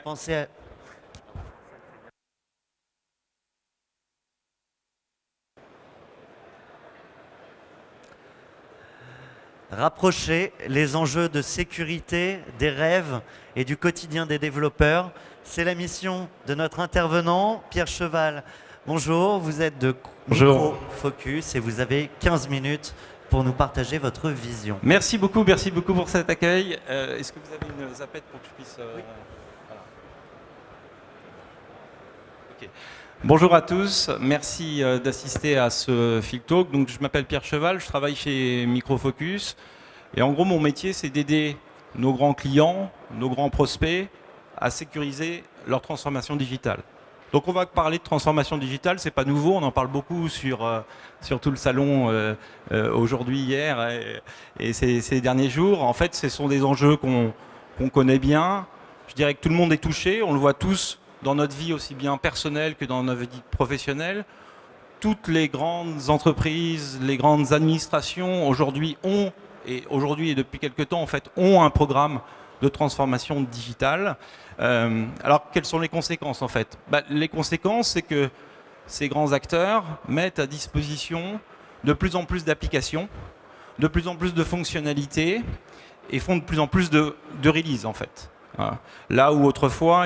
Pensez à... Rapprocher les enjeux de sécurité, des rêves et du quotidien des développeurs. C'est la mission de notre intervenant, Pierre Cheval. Bonjour, vous êtes de Bonjour. Micro Focus et vous avez 15 minutes pour nous partager votre vision. Merci beaucoup pour cet accueil. Est-ce que vous avez une zapette pour que je puisse... Voilà. Ok. Bonjour à tous, merci d'assister à ce Field Talk. Donc, je m'appelle Pierre Cheval, je travaille chez Micro Focus. Et en gros, mon métier, c'est d'aider nos grands clients, nos grands prospects à sécuriser leur transformation digitale. Donc on va parler de transformation digitale, c'est pas nouveau, on en parle beaucoup sur tout le salon aujourd'hui, hier et ces derniers jours. En fait, ce sont des enjeux qu'on connaît bien. Je dirais que tout le monde est touché, on le voit tous dans notre vie aussi bien personnelle que dans notre vie professionnelle. Toutes les grandes entreprises, les grandes administrations aujourd'hui et depuis quelque temps en fait, ont un programme de transformation digitale. Alors, quelles sont les conséquences en fait ? Les conséquences, c'est que ces grands acteurs mettent à disposition de plus en plus d'applications, de plus en plus de fonctionnalités et font de plus en plus de releases en fait. Voilà. Là où autrefois,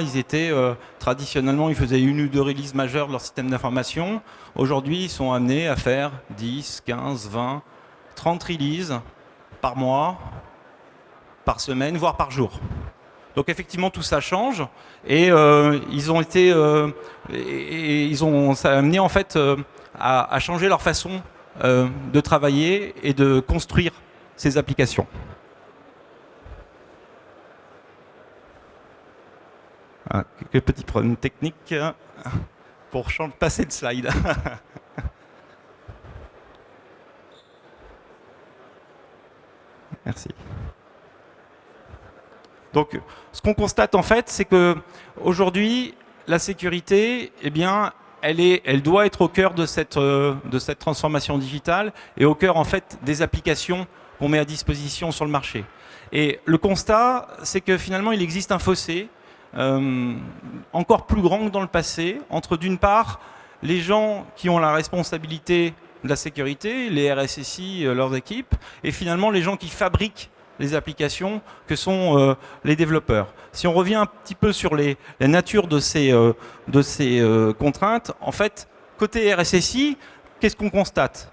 traditionnellement, ils faisaient une ou deux releases majeures de leur système d'information, aujourd'hui, ils sont amenés à faire 10, 15, 20, 30 releases par mois, par semaine, voire par jour. Donc effectivement, tout ça change et ça a amené en fait à changer leur façon de travailler et de construire ces applications. Quelques petits problèmes techniques pour passer le slide. Merci. Donc, ce qu'on constate en fait, c'est que aujourd'hui, la sécurité, eh bien, elle doit être au cœur de cette transformation digitale et au cœur en fait des applications qu'on met à disposition sur le marché. Et le constat, c'est que finalement, il existe un fossé encore plus grand que dans le passé entre d'une part les gens qui ont la responsabilité de la sécurité, les RSSI, leurs équipes, et finalement les gens qui fabriquent les applications que sont les développeurs. Si on revient un petit peu sur la nature de ces contraintes, en fait, côté RSSI, qu'est-ce qu'on constate ?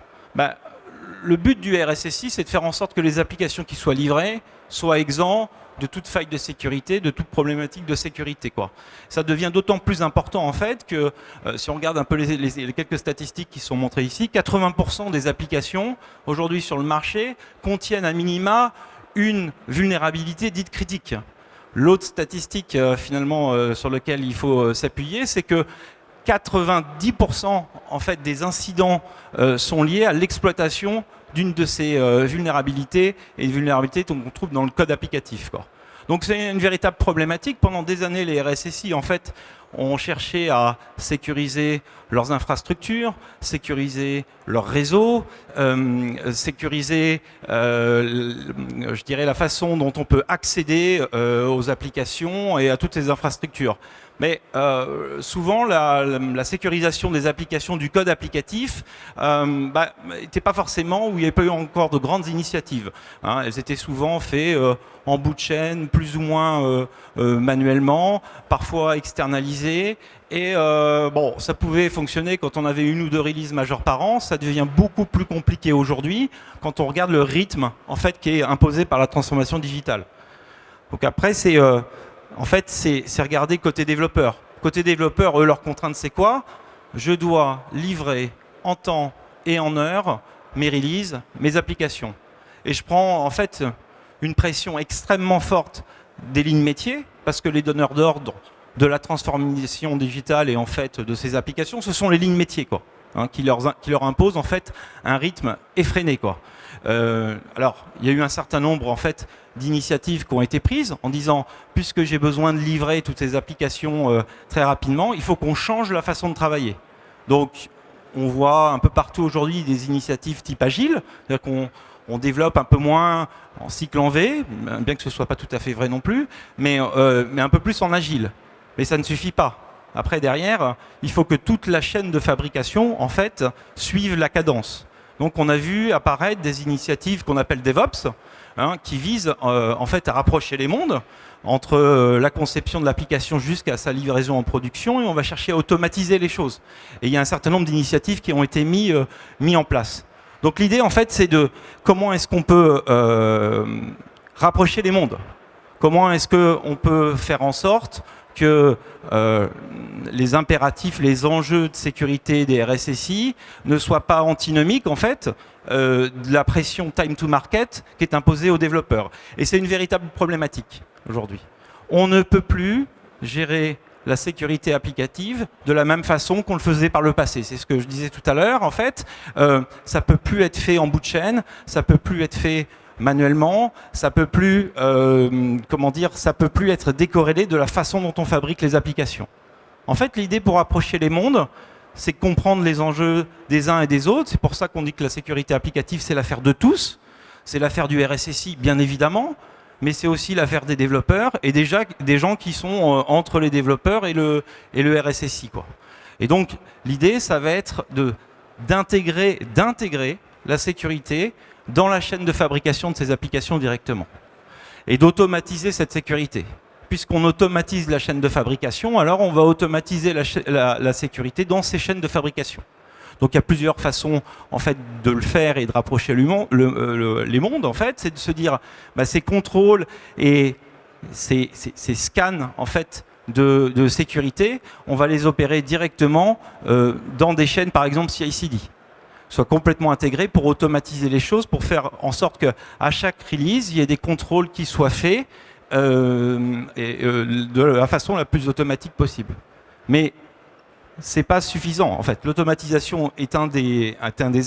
Le but du RSSI, c'est de faire en sorte que les applications qui soient livrées soient exemptes de toute faille de sécurité, de toute problématique de sécurité, quoi. Ça devient d'autant plus important en fait que si on regarde un peu les quelques statistiques qui sont montrées ici, 80% des applications aujourd'hui sur le marché contiennent à minima une vulnérabilité dite critique. L'autre statistique finalement sur laquelle il faut s'appuyer, c'est que 90% en fait des incidents sont liés à l'exploitation d'une de ces vulnérabilités, et une vulnérabilité qu'on trouve dans le code applicatif, quoi. Donc c'est une véritable problématique. Pendant des années, les RSSI en fait ont cherché à sécuriser leurs infrastructures, sécuriser leurs réseaux, sécuriser, je dirais, la façon dont on peut accéder aux applications et à toutes ces infrastructures. Mais souvent, la sécurisation des applications du code applicatif n'était pas forcément, où il n'y avait pas eu encore de grandes initiatives. Elles étaient souvent faites en bout de chaîne, plus ou moins manuellement, parfois externalisées. Et ça pouvait fonctionner quand on avait une ou deux releases majeures par an. Ça devient beaucoup plus compliqué aujourd'hui quand on regarde le rythme en fait, qui est imposé par la transformation digitale. Donc après, c'est regarder côté développeur. Côté développeur, eux, leur contrainte, c'est quoi ? Je dois livrer en temps et en heure mes releases, mes applications. Et je prends en fait une pression extrêmement forte des lignes métiers, parce que les donneurs d'ordre de la transformation digitale et en fait de ces applications, ce sont les lignes métiers, quoi, qui leur imposent en fait un rythme effréné, quoi. Alors, il y a eu un certain nombre en fait d'initiatives qui ont été prises en disant, puisque j'ai besoin de livrer toutes ces applications très rapidement, il faut qu'on change la façon de travailler. Donc, on voit un peu partout aujourd'hui des initiatives type agile, c'est-à-dire qu'on développe un peu moins en cycle en V, bien que ce ne soit pas tout à fait vrai non plus, mais un peu plus en agile. Mais ça ne suffit pas. Après, derrière, il faut que toute la chaîne de fabrication, en fait, suive la cadence. Donc, on a vu apparaître des initiatives qu'on appelle DevOps, qui visent en fait à rapprocher les mondes entre la conception de l'application jusqu'à sa livraison en production, et on va chercher à automatiser les choses. Et il y a un certain nombre d'initiatives qui ont été mis en place. Donc, l'idée, en fait, c'est de comment est-ce qu'on peut rapprocher les mondes. Comment est-ce qu'on peut faire en sorte que les impératifs, les enjeux de sécurité des RSSI ne soient pas antinomiques, en fait, de la pression time to market qui est imposée aux développeurs. Et c'est une véritable problématique aujourd'hui. On ne peut plus gérer la sécurité applicative de la même façon qu'on le faisait par le passé. C'est ce que je disais tout à l'heure, en fait. Ça peut plus être fait en bout de chaîne, ça peut plus être fait manuellement, ça peut plus, ça peut plus être décorrélé de la façon dont on fabrique les applications. En fait, l'idée pour approcher les mondes, c'est comprendre les enjeux des uns et des autres. C'est pour ça qu'on dit que la sécurité applicative, c'est l'affaire de tous. C'est l'affaire du RSSI, bien évidemment, mais c'est aussi l'affaire des développeurs et déjà des gens qui sont entre les développeurs et le RSSI, quoi. Et donc, l'idée, ça va être d'intégrer la sécurité dans la chaîne de fabrication de ces applications directement. Et d'automatiser cette sécurité. Puisqu'on automatise la chaîne de fabrication, alors on va automatiser la sécurité dans ces chaînes de fabrication. Donc il y a plusieurs façons en fait, de le faire et de rapprocher les mondes. En fait, c'est de se dire, ces contrôles et ces scans en fait, de sécurité, on va les opérer directement dans des chaînes, par exemple CI/CD. Soit complètement intégré pour automatiser les choses, pour faire en sorte qu'à chaque release, il y ait des contrôles qui soient faits de la façon la plus automatique possible. Mais c'est pas suffisant. En fait, l'automatisation est un des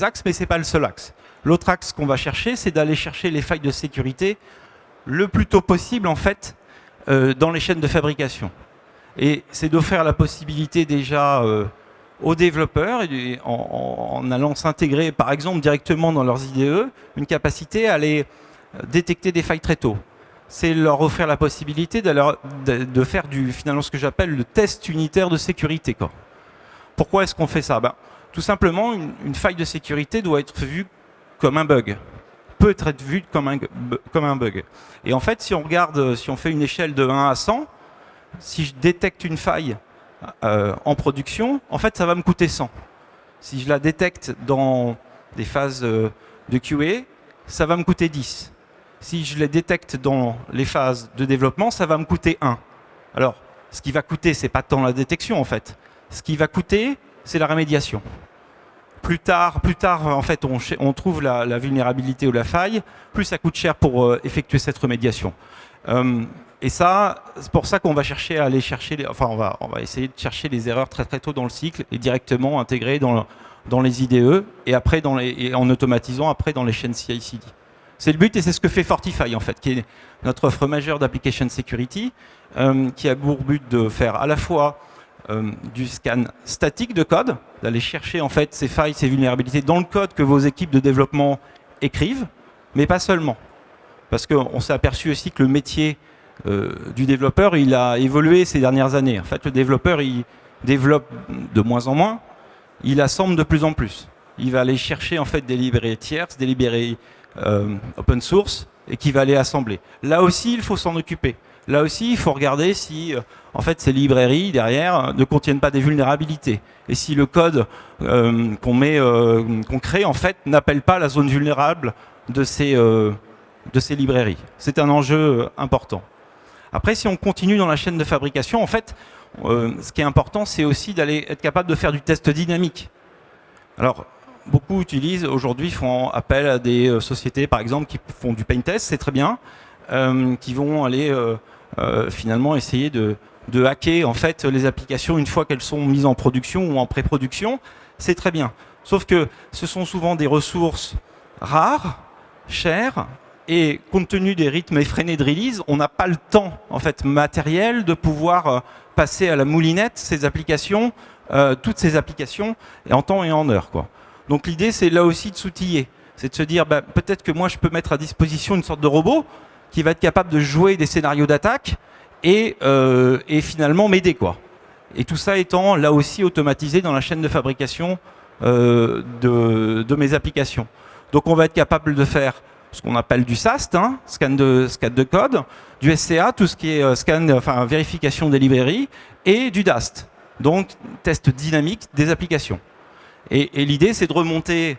axes, mais c'est pas le seul axe. L'autre axe qu'on va chercher, c'est d'aller chercher les failles de sécurité le plus tôt possible, en fait, dans les chaînes de fabrication. Et c'est d'offrir la possibilité déjà aux développeurs, en allant s'intégrer, par exemple, directement dans leurs IDE, une capacité à aller détecter des failles très tôt. C'est leur offrir la possibilité de faire finalement ce que j'appelle le test unitaire de sécurité, quoi. Pourquoi est-ce qu'on fait ça? Tout simplement, une faille de sécurité doit être vue comme un bug. Peut être vue comme un bug. Et en fait, si on fait une échelle de 1 à 100, si je détecte une faille en production, en fait, ça va me coûter 100. Si je la détecte dans des phases de QA, ça va me coûter 10. Si je les détecte dans les phases de développement, ça va me coûter 1. Alors, ce qui va coûter, c'est pas tant la détection, en fait. Ce qui va coûter, c'est la rémédiation. Plus tard, en fait, on trouve la vulnérabilité ou la faille, plus ça coûte cher pour effectuer cette remédiation. Et ça, c'est pour ça qu'on va chercher à aller chercher, on va essayer de chercher les erreurs très très tôt dans le cycle et directement intégrer dans les IDE et après et en automatisant après dans les chaînes CI/CD. C'est le but et c'est ce que fait Fortify en fait, qui est notre offre majeure d'application security, qui a pour but de faire à la fois du scan statique de code, d'aller chercher en fait ces failles, ces vulnérabilités dans le code que vos équipes de développement écrivent, mais pas seulement. Parce qu'on s'est aperçu aussi que le métier du développeur, il a évolué ces dernières années. En fait, le développeur, il développe de moins en moins, il assemble de plus en plus. Il va aller chercher en fait des librairies tierces, des librairies open source, et qui va aller assembler. Là aussi, il faut s'en occuper. Là aussi, il faut regarder si en fait, ces librairies derrière ne contiennent pas des vulnérabilités. Et si le code qu'on crée en fait n'appelle pas la zone vulnérable de ces librairies. C'est un enjeu important. Après, si on continue dans la chaîne de fabrication, en fait, ce qui est important, c'est aussi d'aller être capable de faire du test dynamique. Alors, beaucoup font appel à des sociétés, par exemple, qui font du paint test, c'est très bien, qui vont aller finalement essayer de hacker en fait les applications une fois qu'elles sont mises en production ou en pré-production, c'est très bien. Sauf que ce sont souvent des ressources rares, chères, et compte tenu des rythmes effrénés de release, on n'a pas le temps en fait matériel de pouvoir passer à la moulinette ces applications, toutes ces applications, en temps et en heure, quoi. Donc l'idée, c'est là aussi de s'outiller. C'est de se dire, peut-être que moi, je peux mettre à disposition une sorte de robot qui va être capable de jouer des scénarios d'attaque et finalement m'aider, quoi. Et tout ça étant là aussi automatisé dans la chaîne de fabrication de mes applications. Donc on va être capable de faire ce qu'on appelle du SAST, hein, scan de code, du SCA, tout ce qui est vérification des librairies, et du DAST, donc test dynamique des applications. Et l'idée, c'est de remonter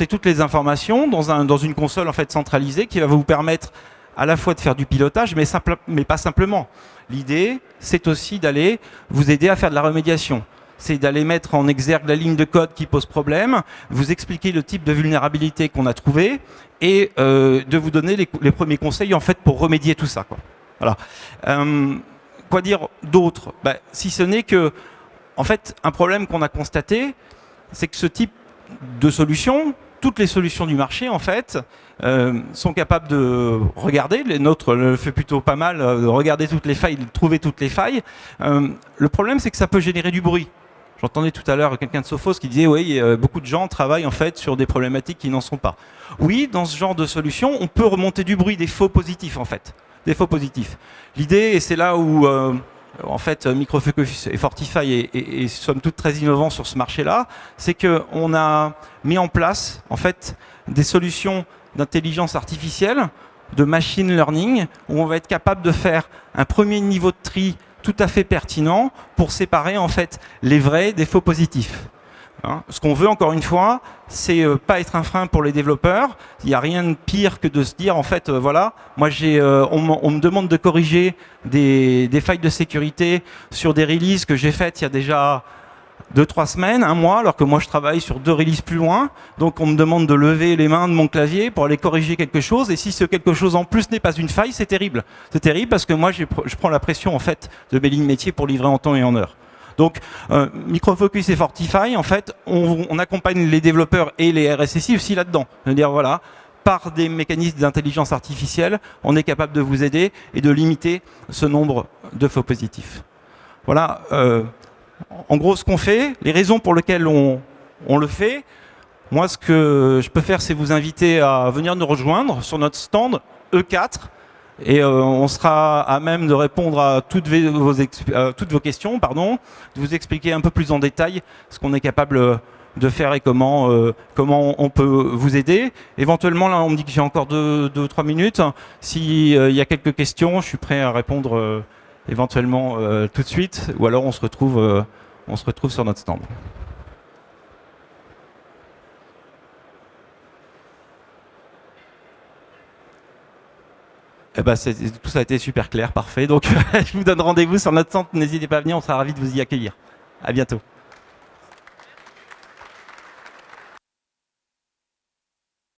toutes les informations dans une console en fait centralisée qui va vous permettre à la fois de faire du pilotage, mais pas simplement. L'idée, c'est aussi d'aller vous aider à faire de la remédiation. C'est d'aller mettre en exergue la ligne de code qui pose problème, vous expliquer le type de vulnérabilité qu'on a trouvé et de vous donner les premiers conseils en fait pour remédier tout ça, quoi. Voilà. Quoi dire d'autre? Si ce n'est que, en fait, un problème qu'on a constaté, c'est que ce type de solution, toutes les solutions du marché, en fait, sont capables de regarder, les nôtres le fait plutôt pas mal, de regarder toutes les failles, de trouver toutes les failles. Le problème, c'est que ça peut générer du bruit. J'entendais tout à l'heure quelqu'un de Sophos qui disait oui, beaucoup de gens travaillent en fait sur des problématiques qui n'en sont pas. Oui, dans ce genre de solution, on peut remonter du bruit, des faux positifs en fait, des faux positifs. L'idée, et c'est là où en fait Microfocus et Fortify et somme toute très innovants sur ce marché-là, c'est qu'on a mis en place en fait des solutions d'intelligence artificielle, de machine learning, où on va être capable de faire un premier niveau de tri tout à fait pertinent pour séparer en fait les vrais des faux positifs. Hein, ce qu'on veut encore une fois, c'est pas être un frein pour les développeurs. Il n'y a rien de pire que de se dire en fait voilà, moi on me demande de corriger des failles de sécurité sur des releases que j'ai faites il y a déjà 2-3 semaines, un mois, alors que moi je travaille sur 2 releases plus loin. Donc on me demande de lever les mains de mon clavier pour aller corriger quelque chose. Et si ce quelque chose en plus n'est pas une faille, c'est terrible. C'est terrible parce que moi je prends la pression en fait de mes lignes métiers pour livrer en temps et en heure. Donc Microfocus et Fortify, en fait, on accompagne les développeurs et les RSSI aussi là-dedans. C'est-à-dire voilà, par des mécanismes d'intelligence artificielle, on est capable de vous aider et de limiter ce nombre de faux positifs. Voilà. En gros, ce qu'on fait, les raisons pour lesquelles on le fait, moi, ce que je peux faire, c'est vous inviter à venir nous rejoindre sur notre stand E4 et on sera à même de répondre à toutes vos questions, de vous expliquer un peu plus en détail ce qu'on est capable de faire et comment on peut vous aider. Éventuellement, là, on me dit que j'ai encore 2-3 minutes. S'il y a quelques questions, je suis prêt à répondre éventuellement tout de suite, ou alors on se retrouve sur notre stand. Eh ben, tout ça a été super clair, parfait. Donc je vous donne rendez-vous sur notre stand, n'hésitez pas à venir, on sera ravis de vous y accueillir. À bientôt.